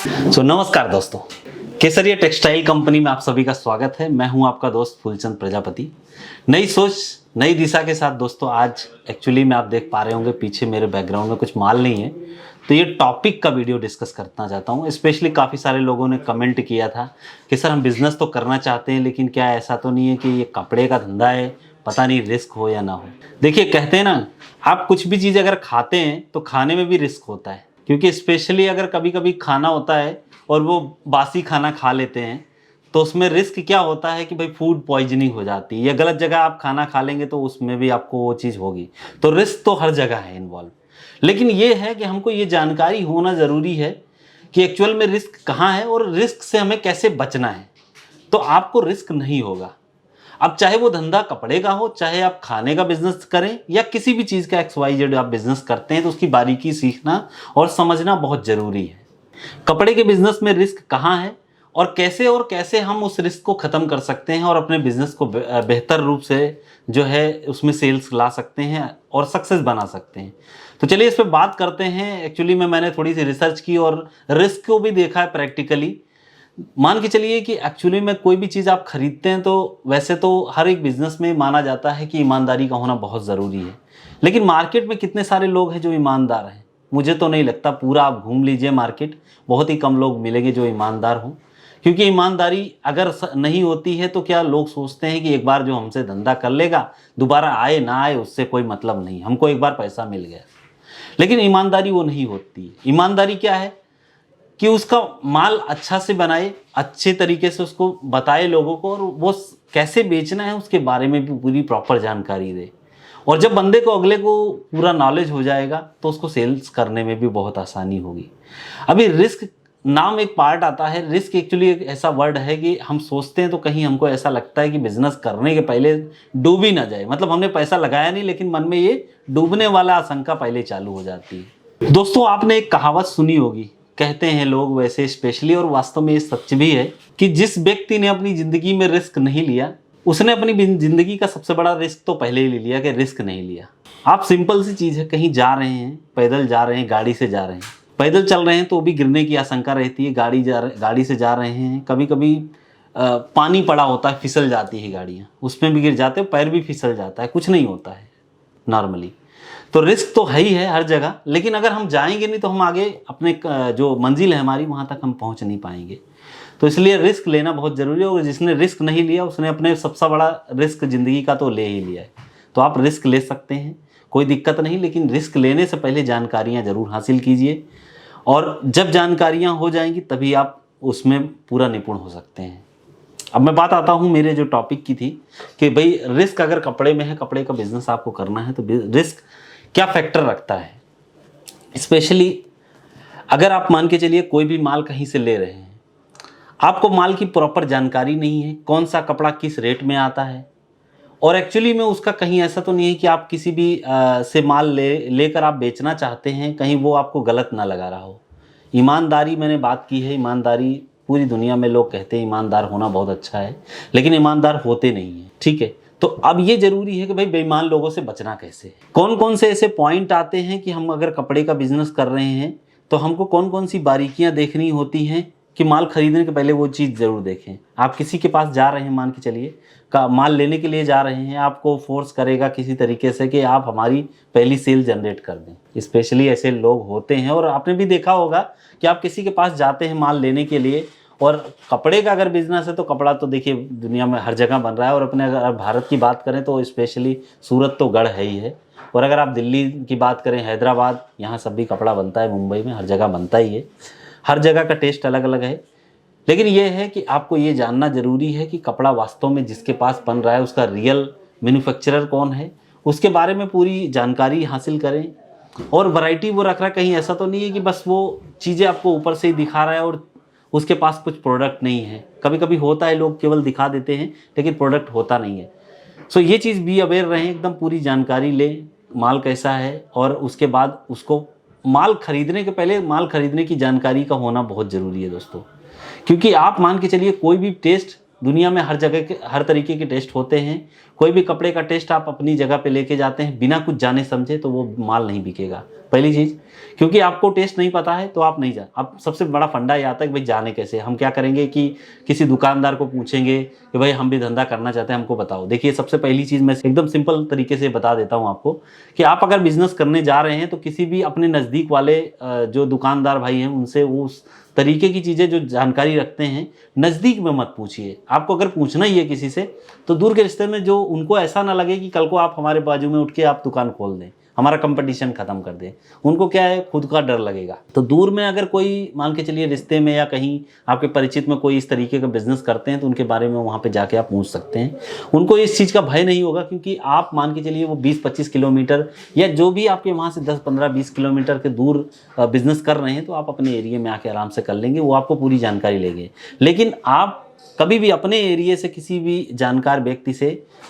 नमस्कार दोस्तों, केसरिया textile company में आप सभी का स्वागत है। मैं हूं आपका दोस्त फूलचंद प्रजापति। नई सोच नई दिशा के साथ दोस्तों, आज एक्चुअली में आप देख पा रहे होंगे पीछे मेरे बैकग्राउंड में कुछ माल नहीं है, तो ये टॉपिक का वीडियो डिस्कस करना चाहता हूं। स्पेशली काफ़ी सारे लोगों ने कमेंट किया था कि सर हम बिज़नेस तो करना चाहते हैं, लेकिन क्या ऐसा तो नहीं है कि ये कपड़े का धंधा है, पता नहीं रिस्क हो या ना हो। देखिए, कहते हैं ना, आप कुछ भी चीज़ अगर खाते हैं तो खाने में भी रिस्क होता है, क्योंकि स्पेशली अगर कभी कभी खाना होता है और वो बासी खाना खा लेते हैं तो उसमें रिस्क क्या होता है कि भाई फूड पॉइजनिंग हो जाती है, या गलत जगह आप खाना खा लेंगे तो उसमें भी आपको वो चीज़ होगी। तो रिस्क तो हर जगह है इन्वॉल्व, लेकिन ये है कि हमको ये जानकारी होना ज़रूरी है कि एक्चुअल में रिस्क कहाँ है और रिस्क से हमें कैसे बचना है। तो आपको रिस्क नहीं होगा। अब चाहे वो धंधा कपड़े का हो, चाहे आप खाने का बिजनेस करें, या किसी भी चीज़ का XYZ आप बिजनेस करते हैं, तो उसकी बारीकी सीखना और समझना बहुत ज़रूरी है। कपड़े के बिजनेस में रिस्क कहाँ है और कैसे हम उस रिस्क को ख़त्म कर सकते हैं और अपने बिजनेस को बेहतर रूप से जो है उसमें सेल्स ला सकते हैं और सक्सेस बना सकते हैं। तो चलिए इस पर बात करते हैं। एक्चुअली मैंने थोड़ी सी रिसर्च की और रिस्क को भी देखा है प्रैक्टिकली। मान के चलिए कि एक्चुअली में कोई भी चीज़ आप खरीदते हैं तो वैसे तो हर एक बिजनेस में माना जाता है कि ईमानदारी का होना बहुत ज़रूरी है, लेकिन मार्केट में कितने सारे लोग हैं जो ईमानदार हैं? मुझे तो नहीं लगता। पूरा आप घूम लीजिए मार्केट, बहुत ही कम लोग मिलेंगे जो ईमानदार हों। क्योंकि ईमानदारी अगर नहीं होती है तो क्या लोग सोचते हैं कि एक बार जो हमसे धंधा कर लेगा, दोबारा आए ना आए उससे कोई मतलब नहीं, हमको एक बार पैसा मिल गया। लेकिन ईमानदारी वो नहीं होती। ईमानदारी क्या है कि उसका माल अच्छा से बनाए, अच्छे तरीके से उसको बताए लोगों को, और वो कैसे बेचना है उसके बारे में भी पूरी प्रॉपर जानकारी दे। और जब बंदे को अगले को पूरा नॉलेज हो जाएगा तो उसको सेल्स करने में भी बहुत आसानी होगी। अभी रिस्क नाम एक पार्ट आता है। रिस्क एक्चुअली एक ऐसा वर्ड है कि हम सोचते हैं तो कहीं हमको ऐसा लगता है कि बिजनेस करने के पहले डूब ही ना जाए, मतलब हमने पैसा लगाया नहीं लेकिन मन में ये डूबने वाला आशंका पहले चालू हो जाती है। दोस्तों, आपने एक कहावत सुनी होगी, कहते हैं लोग वैसे स्पेशली, और वास्तव में ये सच भी है, कि जिस व्यक्ति ने अपनी जिंदगी में रिस्क नहीं लिया उसने अपनी जिंदगी का सबसे बड़ा रिस्क तो पहले ही ले लिया कि रिस्क नहीं लिया। आप सिंपल सी चीज़ है, कहीं जा रहे हैं, पैदल जा रहे हैं, गाड़ी से जा रहे हैं, पैदल चल रहे हैं तो भी गिरने की आशंका रहती है। गाड़ी से जा रहे हैं, कभी कभी पानी पड़ा होता है, फिसल जाती है गाड़ियाँ, उसमें भी गिर जाते हैं, पैर भी फिसल जाता है, कुछ नहीं होता है नॉर्मली। तो रिस्क तो है ही है हर जगह, लेकिन अगर हम जाएंगे नहीं तो हम आगे अपने जो मंजिल है हमारी वहाँ तक हम पहुँच नहीं पाएंगे। तो इसलिए रिस्क लेना बहुत ज़रूरी है, और जिसने रिस्क नहीं लिया उसने अपने सबसे बड़ा रिस्क ज़िंदगी का तो ले ही लिया है। तो आप रिस्क ले सकते हैं, कोई दिक्कत नहीं, लेकिन रिस्क लेने से पहले जानकारियाँ ज़रूर हासिल कीजिए, और जब जानकारियाँ हो जाएंगी तभी आप उसमें पूरा निपुण हो सकते हैं। अब मैं बात आता हूँ मेरे जो टॉपिक की थी कि भाई रिस्क अगर कपड़े में है, कपड़े का बिजनेस आपको करना है, तो रिस्क क्या फैक्टर रखता है। स्पेशली अगर आप मान के चलिए कोई भी माल कहीं से ले रहे हैं, आपको माल की प्रॉपर जानकारी नहीं है, कौन सा कपड़ा किस रेट में आता है, और एक्चुअली में उसका कहीं ऐसा तो नहीं है कि आप किसी भी से माल लेकर आप बेचना चाहते हैं, कहीं वो आपको गलत ना लगा रहा हो। ईमानदारी मैंने बात की है, ईमानदारी पूरी दुनिया में लोग कहते हैं ईमानदार होना बहुत अच्छा है, लेकिन ईमानदार होते नहीं हैं, ठीक है। तो अब ये जरूरी है कि भाई बेईमान लोगों से बचना कैसे, कौन कौन से ऐसे पॉइंट आते हैं कि हम अगर कपड़े का बिजनेस कर रहे हैं तो हमको कौन कौन सी बारीकियां देखनी होती हैं कि माल खरीदने के पहले वो चीज़ ज़रूर देखें। आप किसी के पास जा रहे हैं, मान के चलिए का माल लेने के लिए जा रहे हैं, आपको फोर्स करेगा किसी तरीके से कि आप हमारी पहली सेल जनरेट कर दें। स्पेशली ऐसे लोग होते हैं, और आपने भी देखा होगा कि आप किसी के पास जाते हैं माल लेने के लिए, और कपड़े का अगर बिजनेस है तो कपड़ा तो देखिए दुनिया में हर जगह बन रहा है, और अपने अगर भारत की बात करें तो स्पेशली सूरत तो गढ़ है ही है, और अगर आप दिल्ली की बात करें, हैदराबाद, यहाँ सब भी कपड़ा बनता है, मुंबई में हर जगह बनता ही है। हर जगह का टेस्ट अलग अलग है, लेकिन ये है कि आपको ये जानना ज़रूरी है कि कपड़ा वास्तव में जिसके पास बन रहा है उसका रियल मैन्युफैक्चरर कौन है, उसके बारे में पूरी जानकारी हासिल करें। और वैरायटी वो रख रहा है, कहीं ऐसा तो नहीं है कि बस वो चीज़ें आपको ऊपर से ही दिखा रहा है और उसके पास कुछ प्रोडक्ट नहीं है। कभी कभी होता है, लोग केवल दिखा देते हैं लेकिन प्रोडक्ट होता नहीं है। सो ये चीज़ भी अवेयर रहें, एकदम पूरी जानकारी लें माल कैसा है, और उसके बाद उसको माल खरीदने के पहले माल खरीदने की जानकारी का होना बहुत ज़रूरी है दोस्तों। क्योंकि आप मान के चलिए कोई भी टेस्ट दुनिया में हर जगह के हर तरीके के टेस्ट होते हैं, कोई भी कपड़े का टेस्ट आप अपनी जगह पे लेके जाते हैं बिना कुछ जाने समझे तो वो माल नहीं बिकेगा। पहली चीज़, क्योंकि आपको टेस्ट नहीं पता है तो आप नहीं जा। अब सबसे बड़ा फंडा ये आता है कि भाई जाने कैसे। हम क्या करेंगे कि किसी दुकानदार को पूछेंगे कि भाई हम भी धंधा करना चाहते हैं, हमको बताओ। देखिए सबसे पहली चीज़ मैं एकदम सिंपल तरीके से बता देता हूँ आपको कि आप अगर बिजनेस करने जा रहे हैं तो किसी भी अपने नज़दीक वाले जो दुकानदार भाई हैं उनसे वो उस तरीके की चीज़ें जो जानकारी रखते हैं नज़दीक में मत पूछिए। आपको अगर पूछना ही है किसी से तो दूर के रिश्ते में, जो उनको ऐसा ना लगे कि कल को आप हमारे बाजू में उठ के आप दुकान खोल दें, हमारा कंपटीशन खत्म कर दे। उनको क्या है, खुद का डर लगेगा। तो दूर में अगर कोई मान के चलिए रिश्ते में या कहीं आपके परिचित में कोई इस तरीके का बिजनेस करते हैं तो उनके बारे में वहाँ पे जाके आप पूछ सकते हैं। उनको इस चीज़ का भय नहीं होगा, क्योंकि आप मान के चलिए वो 20-25 किलोमीटर या जो भी आपके वहाँ से 10-15-20 किलोमीटर के दूर बिजनेस कर रहे हैं तो आप अपने एरिया में आके आराम से कर लेंगे, वो आपको पूरी जानकारी लेंगे। लेकिन आप कभी भी अपने एरिया से किसी भी जानकार व्यक्ति से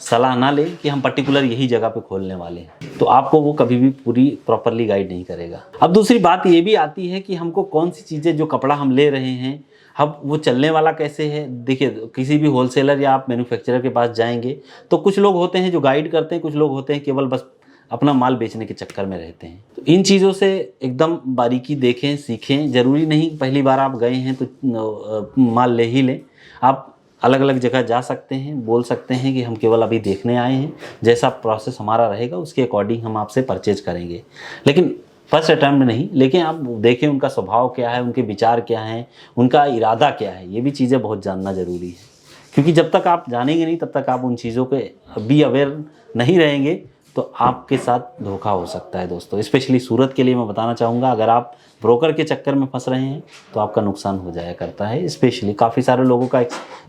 सलाह ना लें कि हम पर्टिकुलर यही जगह पे खोलने वाले हैं, तो आपको वो कभी भी पूरी प्रॉपरली गाइड नहीं करेगा। अब दूसरी बात ये भी आती है कि हमको कौन सी चीज़ें, जो कपड़ा हम ले रहे हैं, अब वो चलने वाला कैसे है। देखिए किसी भी होलसेलर या आप मैन्युफैक्चरर के पास जाएंगे तो कुछ लोग होते हैं जो गाइड करते हैं, कुछ लोग होते हैं केवल बस अपना माल बेचने के चक्कर में रहते हैं। तो इन चीज़ों से एकदम बारीकी देखें, सीखें। ज़रूरी नहीं पहली बार आप गए हैं तो माल ले ही लें। आप अलग अलग जगह जा सकते हैं, बोल सकते हैं कि हम केवल अभी देखने आए हैं, जैसा प्रोसेस हमारा रहेगा उसके अकॉर्डिंग हम आपसे परचेज करेंगे। लेकिन फर्स्ट अटैम्प्ट में नहीं, लेकिन आप देखें उनका स्वभाव क्या है, उनके विचार क्या हैं, उनका इरादा क्या है, ये भी चीज़ें बहुत जानना ज़रूरी है। क्योंकि जब तक आप जानेंगे नहीं तब तक आप उन चीज़ों पे भी अवेयर नहीं रहेंगे तो आपके साथ धोखा हो सकता है दोस्तों। स्पेशली सूरत के लिए मैं बताना चाहूँगा, अगर आप ब्रोकर के चक्कर में फंस रहे हैं तो आपका नुकसान हो जाया करता है। स्पेशली काफ़ी सारे लोगों का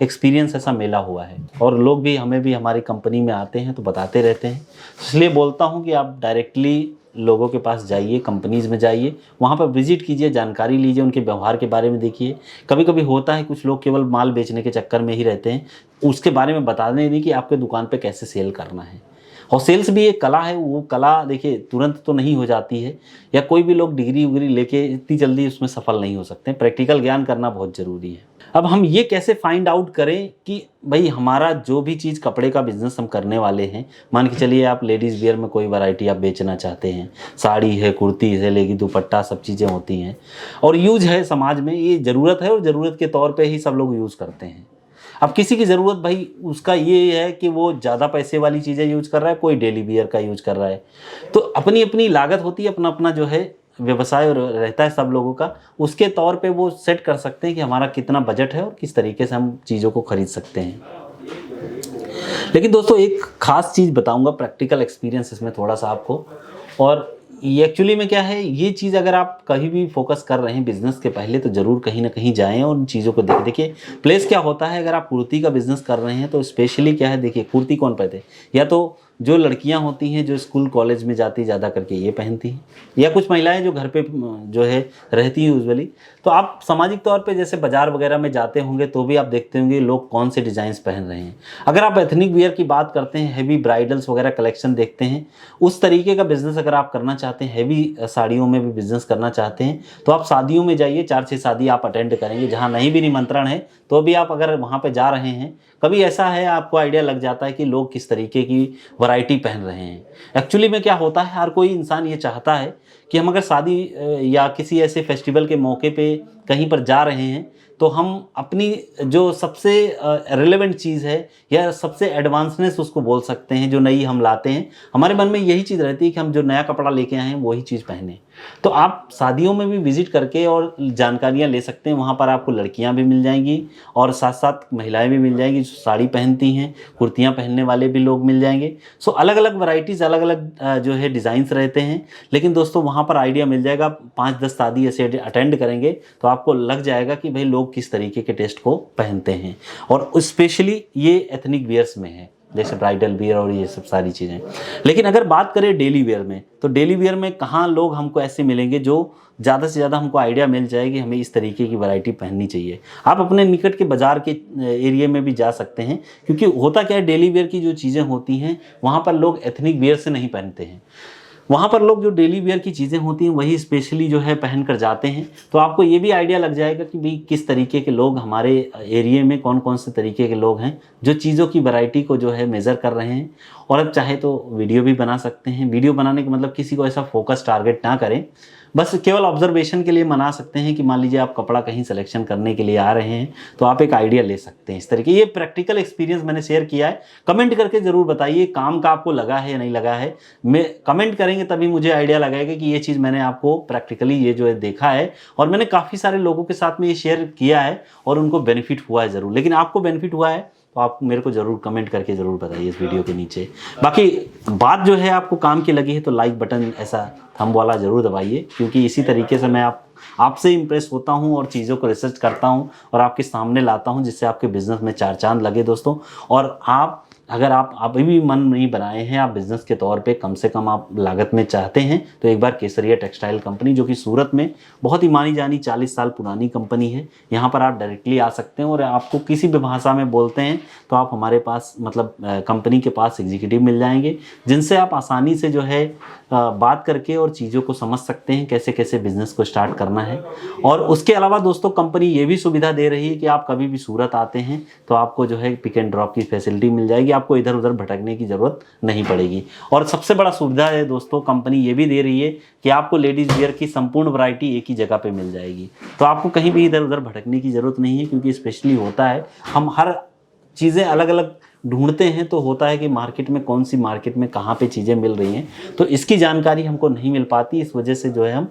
एक्सपीरियंस ऐसा मिला हुआ है, और लोग भी हमें भी हमारी कंपनी में आते हैं तो बताते रहते हैं। इसलिए बोलता हूँ कि आप डायरेक्टली लोगों के पास जाइए, कंपनीज़ में जाइए, वहाँ पर विजिट कीजिए, जानकारी लीजिए, उनके व्यवहार के बारे में देखिए। कभी कभी होता है कुछ लोग केवल माल बेचने के चक्कर में ही रहते हैं, उसके बारे में बताने नहीं कि आपके दुकान पे कैसे सेल करना है। और सेल्स भी एक कला है, वो कला देखिए तुरंत तो नहीं हो जाती है, या कोई भी लोग डिग्री उग्री लेके इतनी जल्दी उसमें सफल नहीं हो सकते। प्रैक्टिकल ज्ञान करना बहुत ज़रूरी है। अब हम ये कैसे फाइंड आउट करें कि भाई हमारा जो भी चीज़ कपड़े का बिजनेस हम करने वाले हैं, मान के चलिए आप लेडीज़ वियर में कोई वैरायटी आप बेचना चाहते हैं, साड़ी है, कुर्ती है, लेगी दुपट्टा, सब चीज़ें होती हैं और यूज है समाज में, ये ज़रूरत है और ज़रूरत के तौर पर ही सब लोग यूज़ करते हैं। अब किसी की ज़रूरत भाई उसका ये है कि वो ज़्यादा पैसे वाली चीज़ें यूज कर रहा है, कोई डेली वियर का यूज कर रहा है, तो अपनी अपनी लागत होती है, अपना अपना जो है व्यवसाय रहता है सब लोगों का। उसके तौर पे वो सेट कर सकते हैं कि हमारा कितना बजट है और किस तरीके से हम चीज़ों को खरीद सकते हैं। लेकिन दोस्तों एक खास चीज़ बताऊंगा, प्रैक्टिकल एक्सपीरियंस इसमें थोड़ा सा आपको, और ये एक्चुअली में क्या है, ये चीज़ अगर आप कहीं भी फोकस कर रहे हैं बिजनेस के पहले तो ज़रूर कहीं ना कहीं जाएं और उन चीज़ों को देखें। देखिए प्लेस क्या होता है, अगर आप कुर्ती का बिजनेस कर रहे हैं तो स्पेशली क्या है, देखिए कुर्ती कौन पहनते हैं, या तो जो लड़कियां होती हैं जो स्कूल कॉलेज में जाती ज़्यादा करके ये पहनती हैं, या कुछ महिलाएं जो घर पे जो है रहती हैं यूजुअली। तो आप सामाजिक तौर पे जैसे बाज़ार वगैरह में जाते होंगे तो भी आप देखते होंगे लोग कौन से डिज़ाइंस पहन रहे हैं। अगर आप एथनिक वियर की बात करते हैं, हैवी ब्राइडल्स वगैरह कलेक्शन देखते हैं, उस तरीके का बिज़नेस अगर आप करना चाहते हैं, हैवी साड़ियों में भी बिज़नेस करना चाहते हैं, तो आप शादियों में जाइए, 4-6 शादी आप अटेंड करेंगे, जहाँ नहीं भी निमंत्रण है तो भी आप अगर वहाँ पे जा रहे हैं, कभी ऐसा है आपको आइडिया लग जाता है कि लोग किस तरीके की वैरायटी पहन रहे हैं। एक्चुअली में क्या होता है, हर कोई इंसान ये चाहता है कि हम अगर शादी या किसी ऐसे फेस्टिवल के मौके पे कहीं पर जा रहे हैं तो हम अपनी जो सबसे रिलेवेंट चीज़ है या सबसे एडवांसनेस उसको बोल सकते हैं जो नई हम लाते हैं, हमारे मन में यही चीज़ रहती है कि हम जो नया कपड़ा लेके आए हैं वही चीज़ पहने। तो आप शादियों में भी विजिट करके और जानकारियाँ ले सकते हैं, वहाँ पर आपको लड़कियाँ भी मिल जाएंगी और साथ साथ महिलाएं भी मिल जाएंगी जो साड़ी पहनती हैं, कुर्तियाँ पहनने वाले भी लोग मिल जाएंगे। सो अलग अलग वैरायटीज़, अलग अलग जो है डिज़ाइंस रहते हैं। लेकिन दोस्तों वहाँ पर आइडिया मिल जाएगा, 5-10 शादी ऐसे अटेंड करेंगे तो आपको लग जाएगा कि भाई लोग किस तरीके के टेस्ट को पहनते हैं, और स्पेशली ये एथनिक वियर्स में है जैसे ब्राइडल वियर और ये सब सारी चीज़ें। लेकिन अगर बात करें डेली वेयर में, तो डेली वेयर में कहाँ लोग हमको ऐसे मिलेंगे जो ज़्यादा से ज़्यादा हमको आइडिया मिल जाए कि हमें इस तरीके की वैरायटी पहननी चाहिए। आप अपने निकट के बाज़ार के एरिया में भी जा सकते हैं, क्योंकि होता क्या है, डेली वेयर की जो चीज़ें होती हैं वहाँ पर लोग एथनिक वेयर से नहीं पहनते हैं। वहाँ पर लोग जो डेली वेयर की चीज़ें होती हैं वही स्पेशली जो है पहन कर जाते हैं। तो आपको ये भी आइडिया लग जाएगा कि भाई किस तरीके के लोग हमारे एरिया में कौन कौन से तरीके के लोग हैं जो चीज़ों की वैरायटी को जो है मेज़र कर रहे हैं। और अब चाहे तो वीडियो भी बना सकते हैं। वीडियो बनाने का मतलब किसी को ऐसा फोकस टारगेट ना करें, बस केवल ऑब्जर्वेशन के लिए बना सकते हैं कि मान लीजिए आप कपड़ा कहीं सिलेक्शन करने के लिए आ रहे हैं तो आप एक आइडिया ले सकते हैं इस तरीके। ये प्रैक्टिकल एक्सपीरियंस मैंने शेयर किया है। कमेंट करके ज़रूर बताइए काम का आपको लगा है या नहीं लगा है। मैं कमेंट करेंगे तभी मुझे आइडिया लगाएगा कि ये चीज़ मैंने आपको प्रैक्टिकली ये जो है देखा है और मैंने काफ़ी सारे लोगों के साथ में ये शेयर किया है और उनको बेनिफिट हुआ है ज़रूर। लेकिन आपको बेनिफिट हुआ है तो आप मेरे को ज़रूर कमेंट करके ज़रूर बताइए इस वीडियो के नीचे। बाकी बात जो है आपको काम की लगी है तो लाइक बटन ऐसा थंब वाला ज़रूर दबाइए, क्योंकि इसी तरीके से मैं आपसे इंप्रेस होता हूं और चीज़ों को रिसर्च करता हूं और आपके सामने लाता हूं जिससे आपके बिज़नेस में चार चांद लगे दोस्तों। और अगर आप अभी भी मन नहीं बनाए हैं, आप बिज़नेस के तौर पे कम से कम आप लागत में चाहते हैं तो एक बार केसरिया टेक्सटाइल कंपनी, जो कि सूरत में बहुत ही मानी जानी 40 साल पुरानी कंपनी है, यहाँ पर आप डायरेक्टली आ सकते हैं। और आपको किसी भी भाषा में बोलते हैं तो आप हमारे पास मतलब कंपनी के पास एग्जीक्यूटिव मिल जाएंगे जिनसे आप आसानी से जो है बात करके और चीज़ों को समझ सकते हैं कैसे कैसे बिज़नेस को स्टार्ट करना है। और उसके अलावा दोस्तों कंपनी ये भी सुविधा दे रही है कि आप कभी भी सूरत आते हैं तो आपको जो है पिक एंड ड्रॉप की फैसिलिटी मिल जाएगी, आपको इधर उधर भटकने की ज़रूरत नहीं पड़ेगी। और सबसे बड़ा सुविधा है दोस्तों कंपनी ये भी दे रही है कि आपको लेडीज़ वियर की संपूर्ण वैरायटी एक ही जगह पे मिल जाएगी। तो आपको कहीं भी इधर उधर भटकने की ज़रूरत नहीं है, क्योंकि स्पेशली होता है हम हर चीज़ें अलग अलग ढूंढते हैं तो होता है कि मार्केट में कौन सी मार्केट में कहाँ पे चीज़ें मिल रही हैं, तो इसकी जानकारी हमको नहीं मिल पाती। इस वजह से जो है हम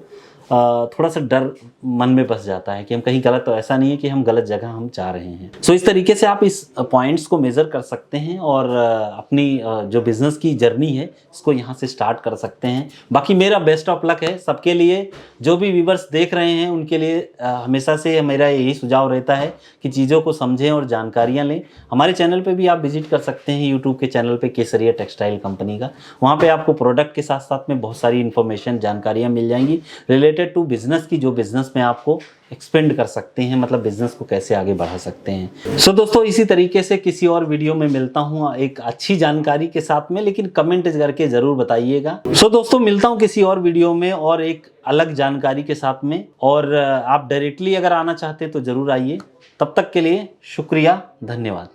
थोड़ा सा डर मन में बस जाता है कि हम कहीं गलत, तो ऐसा नहीं है कि हम गलत जगह हम जा रहे हैं। सो इस तरीके से आप इस पॉइंट्स को मेज़र कर सकते हैं और अपनी जो बिज़नेस की जर्नी है इसको यहाँ से स्टार्ट कर सकते हैं। बाकी मेरा बेस्ट ऑफ लक है सबके लिए, जो भी व्यूवर्स देख रहे हैं उनके लिए हमेशा से मेरा यही सुझाव रहता है कि चीज़ों को समझें और जानकारियाँ लें। हमारे चैनल पर भी आप विजिट कर सकते हैं, यूट्यूब के चैनल पर केसरिया टेक्सटाइल कंपनी का। वहाँ पर आपको प्रोडक्ट के साथ साथ में बहुत सारी इन्फॉर्मेशन जानकारियाँ मिल जाएंगी रिलेटेड टू बिजनेस की, जो बिजनेस में आपको एक्सपेंड कर सकते हैं, मतलब बिजनेस को कैसे आगे बढ़ा सकते हैं। सो दोस्तों इसी तरीके से किसी और वीडियो में मिलता हूं एक अच्छी जानकारी के साथ में, लेकिन कमेंट करके जरूर बताइएगा। सो दोस्तों मिलता हूं किसी और वीडियो में और एक अलग जानकारी के साथ में, और आप डायरेक्टली अगर आना चाहते हैं तो जरूर आइए। तब तक के लिए शुक्रिया, धन्यवाद।